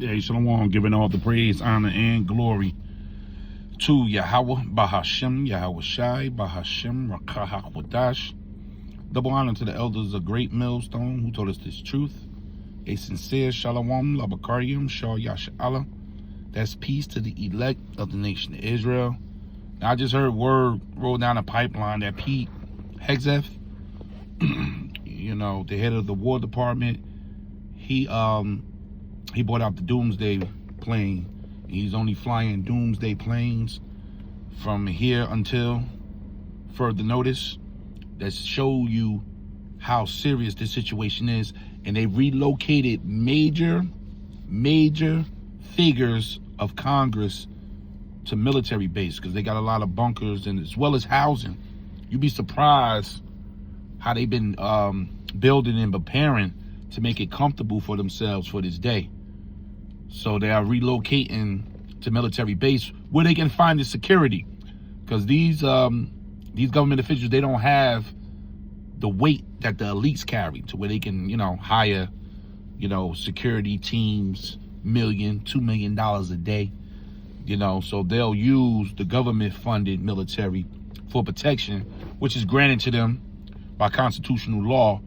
Yeah, Shalom, giving all the praise, honor, and glory to Yahweh, Bahashem, Yahweh Shai, Bahashem, Rakah Wadash. Double honor to the elders of Great Millstone who told us this truth. A sincere Shalom, Labakarium, Shah Yasha'Allah. That's peace to the elect of the nation of Israel. Now, I just heard word roll down the pipeline that Pete Hegseth, you know, the head of the War Department, he bought out the Doomsday plane. He's only flying Doomsday planes from here until further notice. That show you how serious this situation is. And they relocated major figures of Congress to military base because they got a lot of bunkers and as well as housing. You'd be surprised how they've been building and preparing to make it comfortable for themselves for this day. So they are relocating to military base where they can find the security, because these government officials, they don't have the weight that the elites carry to where they can, you know, hire, you know, security teams, $1 million, $2 million a day, you know. So they'll use the government funded military for protection, which is granted to them by constitutional law.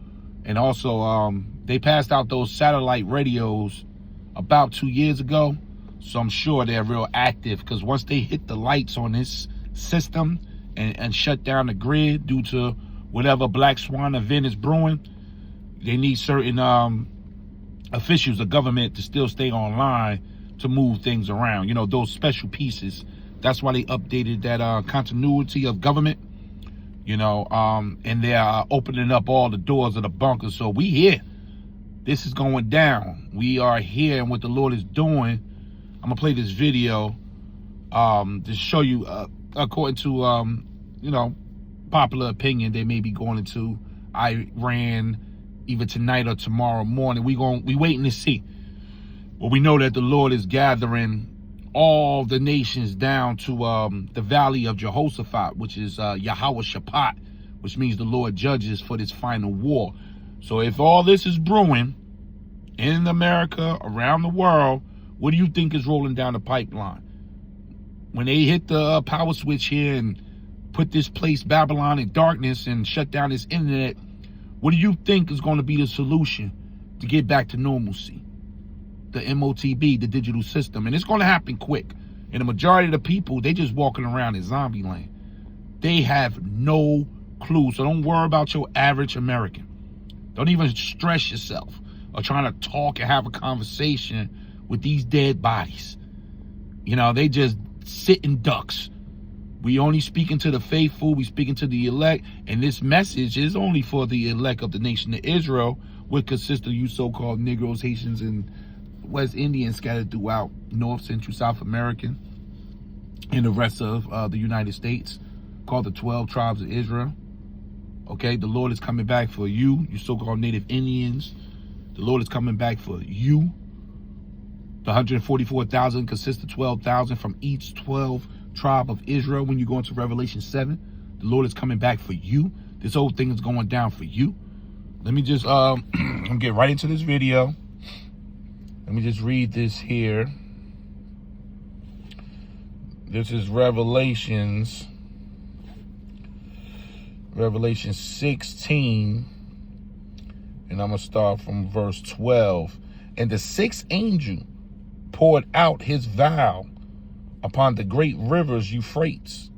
And also they passed out those satellite radios about 2 years ago. So I'm sure they're real active, because once they hit the lights on this system and shut down the grid due to whatever black swan event is brewing, they need certain officials of government to still stay online to move things around. You know, those special pieces. That's why they updated that continuity of government, you know, and they're opening up all the doors of the bunkers. So we here. This is going down. We are here, and what the Lord is doing. I'm gonna play this video to show you, according to you know, popular opinion, they may be going into Iran either tonight or tomorrow morning. We waiting to see. Well, we know that the Lord is gathering all the nations down to the valley of Jehoshaphat, which is Yahweh Shaphat, which means the Lord judges for this final war. So if all this is brewing in America, around the world, what do you think is rolling down the pipeline? When they hit the power switch here and put this place, Babylon, in darkness and shut down this internet, what do you think is going to be the solution to get back to normalcy? The MOTB, the digital system. And it's going to happen quick. And the majority of the people, they just walking around in zombie land. They have no clue. So don't worry about your average American. Don't even stress yourself or trying to talk and have a conversation with these dead bodies. You know, they just sitting ducks. We only speaking to the faithful, we speaking to the elect, and this message is only for the elect of the nation of Israel, which consists of you so-called Negroes, Haitians, and West Indians scattered throughout North, Central, South America, and the rest of the United States, called the 12 tribes of Israel. Okay, the Lord is coming back for you, you so-called Native Indians. The Lord is coming back for you. The 144,000 consists of 12,000 from each 12 tribe of Israel. When you go into Revelation 7, the Lord is coming back for you. This whole thing is going down for you. Let me just get right into this video. Let me just read this here. This is Revelation 16, and I'm gonna start from verse 12. And the sixth angel poured out his vial upon the great rivers Euphrates,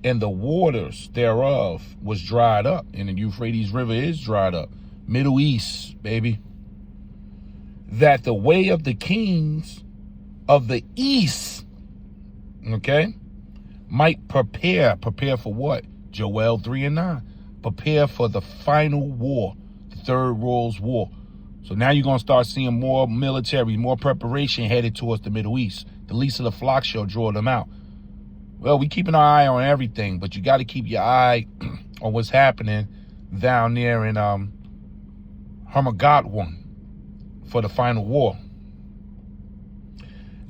and the waters thereof was dried up. And the Euphrates River is dried up. Middle East, baby. That the way of the kings of the east, okay, might prepare. Prepare for what? Joel 3:9. Prepare for the final war, the Third World War. So now you're going to start seeing more military, more preparation headed towards the Middle East. The least of the flock shall draw them out. Well, we keeping our eye on everything, but you got to keep your eye on what's happening down there in Hermogatwan for the final war.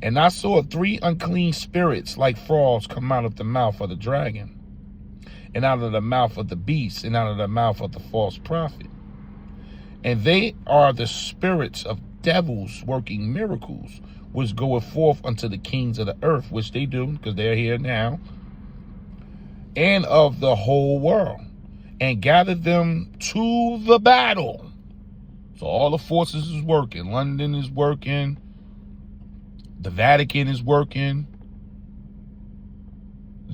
And I saw 3 unclean spirits like frogs come out of the mouth of the dragon, and out of the mouth of the beast, and out of the mouth of the false prophet. And they are the spirits of devils working miracles, which goeth forth unto the kings of the earth, which they do, because they're here now, and of the whole world, and gathered them to the battle. So all the forces is working. London is working. The Vatican is working.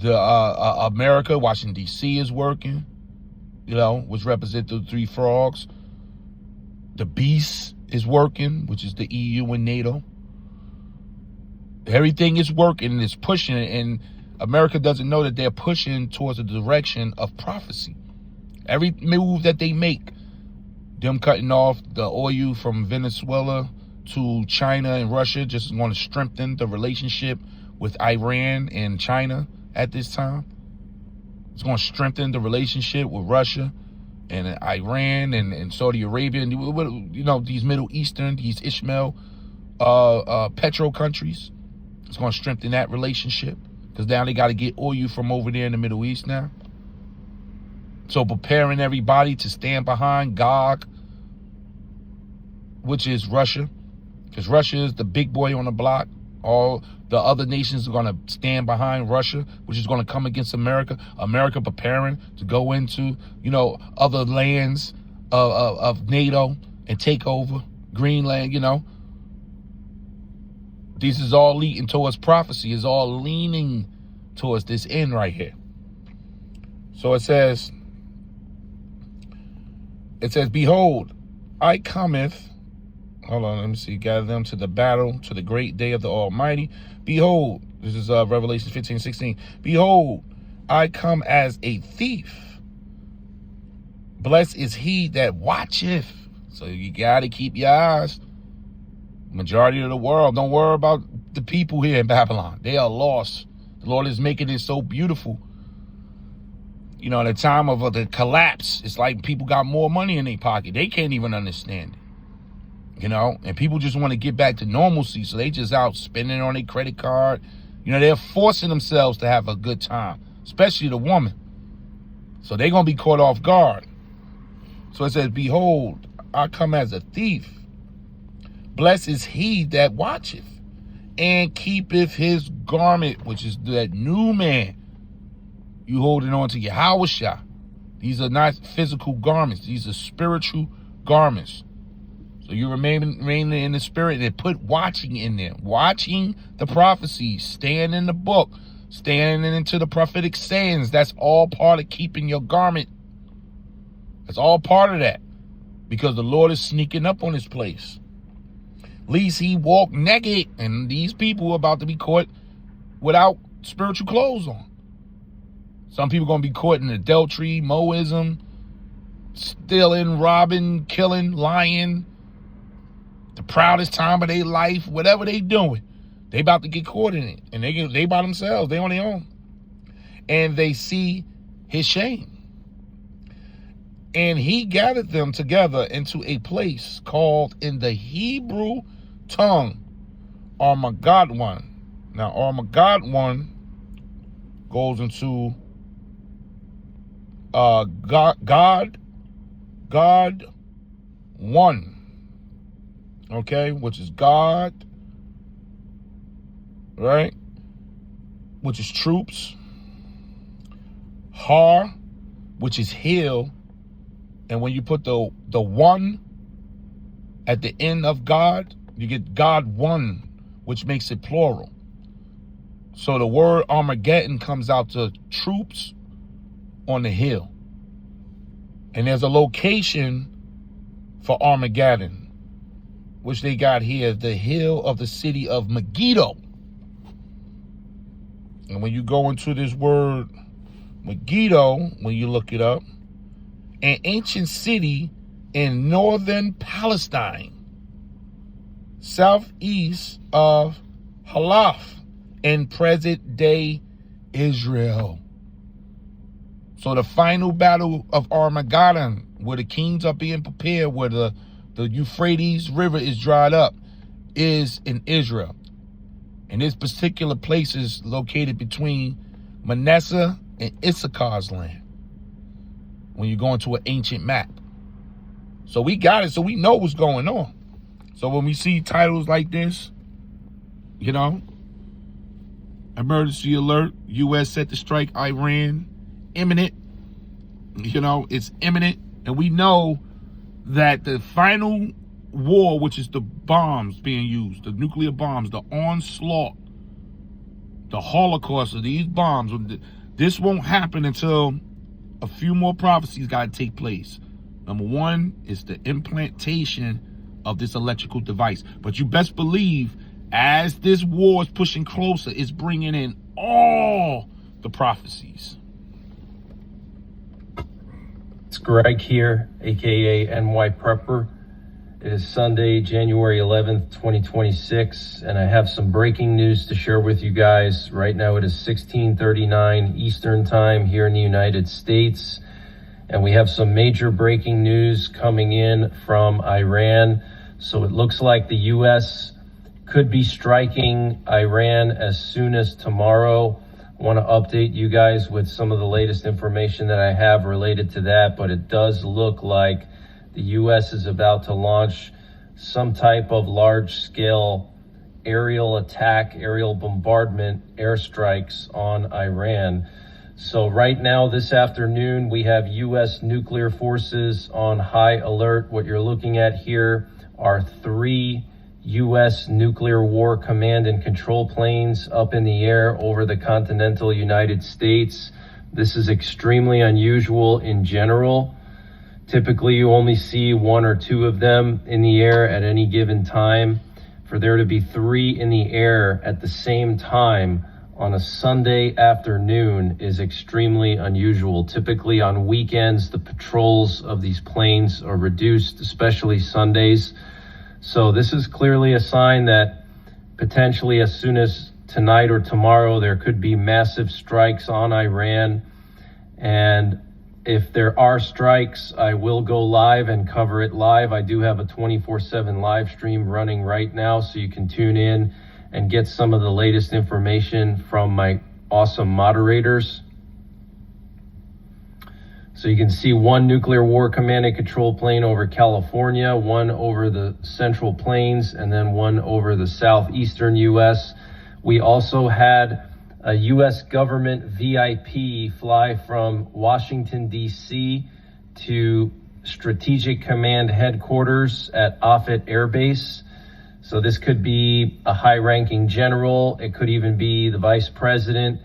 The America, Washington, D.C. is working, which represent the three frogs. The beast is working, which is the EU and NATO. Everything is working and it's pushing, and America doesn't know that they're pushing towards a direction of prophecy. Every move that they make, them cutting off the oil from Venezuela to China and Russia, just going to strengthen the relationship with Iran and China at this time. It's going to strengthen the relationship with Russia and Iran and Saudi Arabia and, these Middle Eastern, these Ishmael petro countries. It's going to strengthen that relationship because now they got to get oil from over there in the Middle East now. So preparing everybody to stand behind Gog, which is Russia, because Russia is the big boy on the block. All the other nations are going to stand behind Russia, which is going to come against America. America preparing to go into, other lands of NATO and take over Greenland, This is all leading towards prophecy. It's all leaning towards this end right here. So it says, behold, I cometh. Hold on, let me see. Gather them to the battle, to the great day of the Almighty. Behold, this is Revelation 15:16. Behold, I come as a thief. Blessed is he that watcheth. So you got to keep your eyes. Majority of the world, don't worry about the people here in Babylon. They are lost. The Lord is making it so beautiful. At the time of the collapse, it's like people got more money in their pocket. They can't even understand it. And people just want to get back to normalcy, so they just out spending on their credit card. They're forcing themselves to have a good time, especially the woman. So they're going to be caught off guard. So it says, behold, I come as a thief. Blessed is he that watcheth and keepeth his garment, which is that new man. You holding on to Yahushua. These are not physical garments. These are spiritual garments. So you remain in the spirit and put watching in there. Watching the prophecies. Staying in the book. Staying into the prophetic sayings. That's all part of keeping your garment. That's all part of that. Because the Lord is sneaking up on his place. Lest he walk naked. And these people are about to be caught without spiritual clothes on. Some people are going to be caught in adultery, Moism, stealing, robbing, killing, lying. The proudest time of their life, whatever they doing, they about to get caught in it. And they by themselves, they on their own. And they see his shame. And he gathered them together into a place called in the Hebrew tongue, Armageddon. Now, Armageddon goes into God one. Okay, which is God, right? Which is troops. Har, which is hill. And when you put the one at the end of God, you get God one, which makes it plural. So the word Armageddon comes out to troops on the hill. And there's a location for Armageddon, which they got here, the hill of the city of Megiddo. And when you go into this word Megiddo, when you look it up, an ancient city in northern Palestine, southeast of Halaf, in present-day Israel. So the final battle of Armageddon, where the kings are being prepared, where the Euphrates River is dried up, is in Israel. And this particular place is located between Manasseh and Issachar's land. When you go into an ancient map. So we got it, so we know what's going on. So when we see titles like this, you know, emergency alert, U.S. set to strike Iran, imminent, you know, it's imminent. And we know that the final war, which is the bombs being used, the nuclear bombs, the onslaught, the Holocaust of these bombs, this won't happen until a few more prophecies got to take place. Number one is the implantation of this electrical device. But you best believe, as this war is pushing closer, it's bringing in all the prophecies. It's Greg here, aka NY Prepper. It is Sunday, January 11th, 2026, and I have some breaking news to share with you guys. Right now it is 16:39 Eastern Time here in the United States, and we have some major breaking news coming in from Iran. So it looks like the U.S. could be striking Iran as soon as tomorrow. I want to update you guys with some of the latest information that I have related to that, but it does look like the U.S. is about to launch some type of large-scale aerial attack, aerial bombardment, airstrikes on Iran. So right now, this afternoon, we have U.S. nuclear forces on high alert. What you're looking at here are 3 U.S. nuclear war command and control planes up in the air over the continental United States. This is extremely unusual in general. Typically, you only see 1 or 2 of them in the air at any given time. For there to be 3 in the air at the same time on a Sunday afternoon is extremely unusual. Typically on weekends, the patrols of these planes are reduced, especially Sundays. So this is clearly a sign that potentially as soon as tonight or tomorrow, there could be massive strikes on Iran. And if there are strikes, I will go live and cover it live. I do have a 24/7 live stream running right now, so you can tune in and get some of the latest information from my awesome moderators. So you can see 1 nuclear war command and control plane over California, 1 over the Central Plains, and then 1 over the southeastern U.S. We also had a U.S. government VIP fly from Washington, D.C. to Strategic Command Headquarters at Offutt Air Base. So this could be a high-ranking general. It could even be the vice president.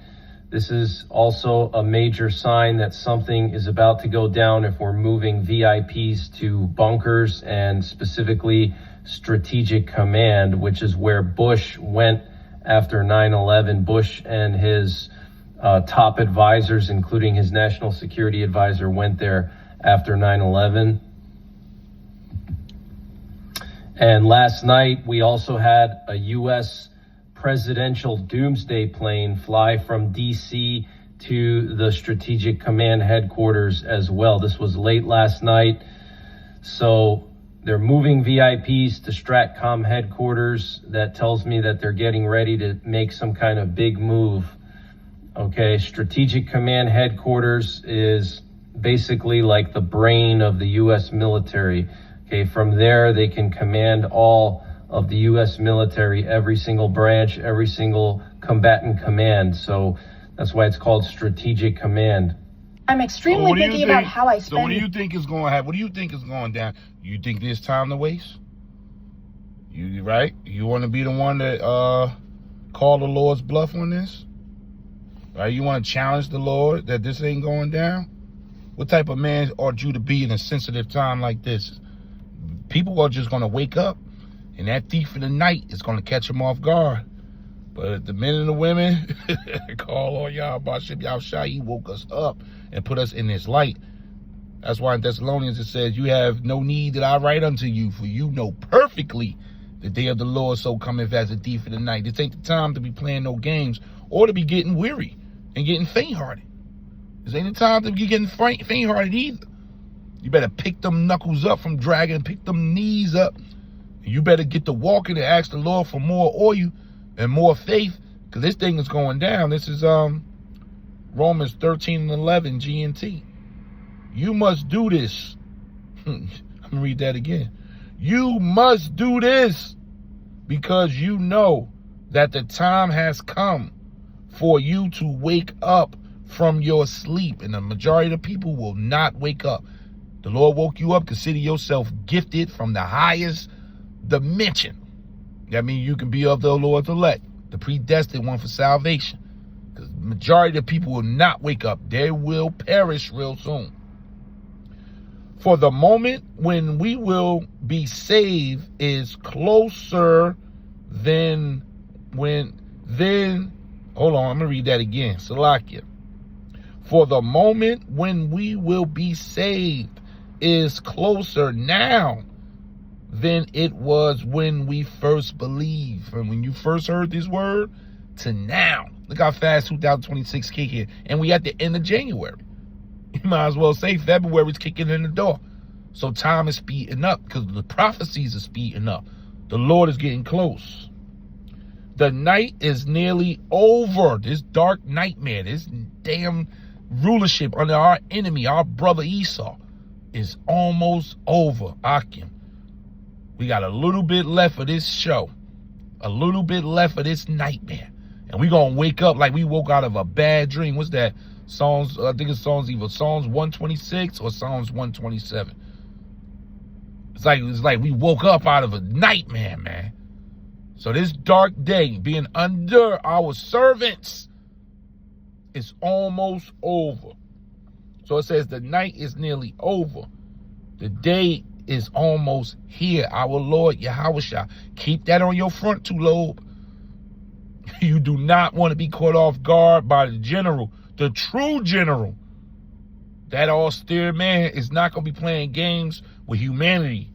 This is also a major sign that something is about to go down if we're moving VIPs to bunkers and specifically Strategic Command, which is where Bush went after 9/11. Bush and his top advisors, including his national security advisor, went there after 9/11. And last night, we also had a U.S. presidential doomsday plane fly from D.C. to the Strategic Command headquarters as well. This was late last night. So they're moving VIPs to Stratcom headquarters. That tells me that they're getting ready to make some kind of big move. Okay, Strategic Command headquarters is basically like the brain of the U.S. military. Okay, from there they can command all of the U.S. military, every single branch, every single combatant command. So that's why it's called Strategic Command. I'm extremely picky about how I spend. So what do you think is going to happen? What do you think is going down? You think there's time to waste? You right? You want to be the one that call the Lord's bluff on this? Right? You want to challenge the Lord that this ain't going down? What type of man ought you to be in a sensitive time like this? People are just going to wake up, and that thief in the night is going to catch them off guard. But the men and the women, call all y'all Bashib Yahushua, he woke us up and put us in this light. That's why in Thessalonians it says, you have no need that I write unto you, for you know perfectly the day of the Lord so cometh as a thief in the night. This ain't the time to be playing no games or to be getting weary and getting faint-hearted. This ain't the time to be getting faint-hearted either. You better pick them knuckles up from dragging, pick them knees up. You better get to walking and ask the Lord for more oil and more faith, because this thing is going down. This is Romans 13:11 GNT. You must do this. I'm gonna read that again. You must do this because you know that the time has come for you to wake up from your sleep. And the majority of the people will not wake up. The Lord woke you up. Consider yourself gifted from the highest dimension. That means you can be of the Lord's elect, the predestined one for salvation. Because the majority of the people will not wake up. They will perish real soon. For the moment when we will be saved is closer than hold on, I'm going to read that again. Salakia. For the moment when we will be saved is closer now than it was when we first believed. And when you first heard this word to now. Look how fast 2026 kick here. And we at the end of January. You might as well say February's kicking in the door. So time is speeding up because the prophecies are speeding up. The Lord is getting close. The night is nearly over. This dark nightmare, this damn rulership under our enemy, our brother Esau, is almost over. Akim. We got a little bit left of this show. A little bit left of this nightmare. And we're going to wake up like we woke out of a bad dream. What's that? Psalms, I think it's either Psalms 126 or Psalms 127. It's like we woke up out of a nightmare, man. So this dark day being under our servants is almost over. So it says the night is nearly over. The day is almost here. Our Lord Yahushua. Keep that on your front too, lobe. You do not want to be caught off guard by the general, the true general. That austere man is not going to be playing games with humanity.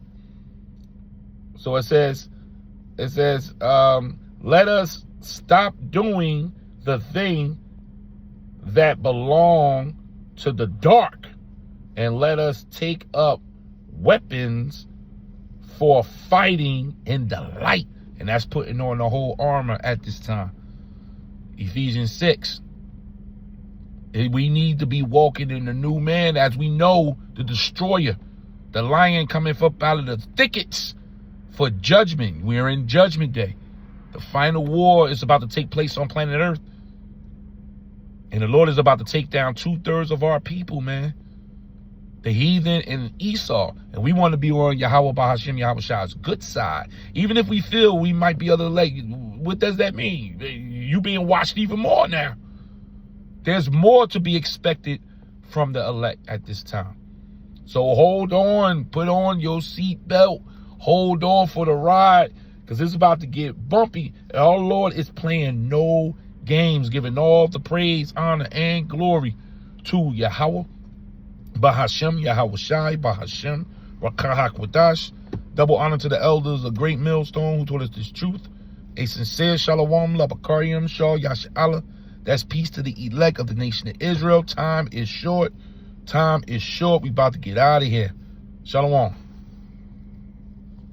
So it says, let us stop doing the thing that belong to the dark and let us take up weapons for fighting in the light. And that's putting on the whole armor at this time. Ephesians 6. We need to be walking in the new man as we know the destroyer, the lion coming up out of the thickets for judgment. We are in judgment day. The final war is about to take place on planet Earth. And the Lord is about to take down 2/3 of our people, man. The heathen and Esau. And we want to be on Yahweh Bahashem Yahweh's good side. Even if we feel we might be other leg, what does that mean? You being watched even more now. There's more to be expected from the elect at this time. So hold on. Put on your seatbelt. Hold on for the ride. Because it's about to get bumpy. And our Lord is playing no games. Giving all the praise, honor, and glory to Yahweh. Bahashem, Yahweh Shai, Bahashem, Rakah HaKodash. Double honor to the elders, a great millstone who taught us this truth. A sincere shalom, labakariam, shah, yashala. That's peace to the elect of the nation of Israel. Time is short. Time is short. We about to get out of here. Shalom.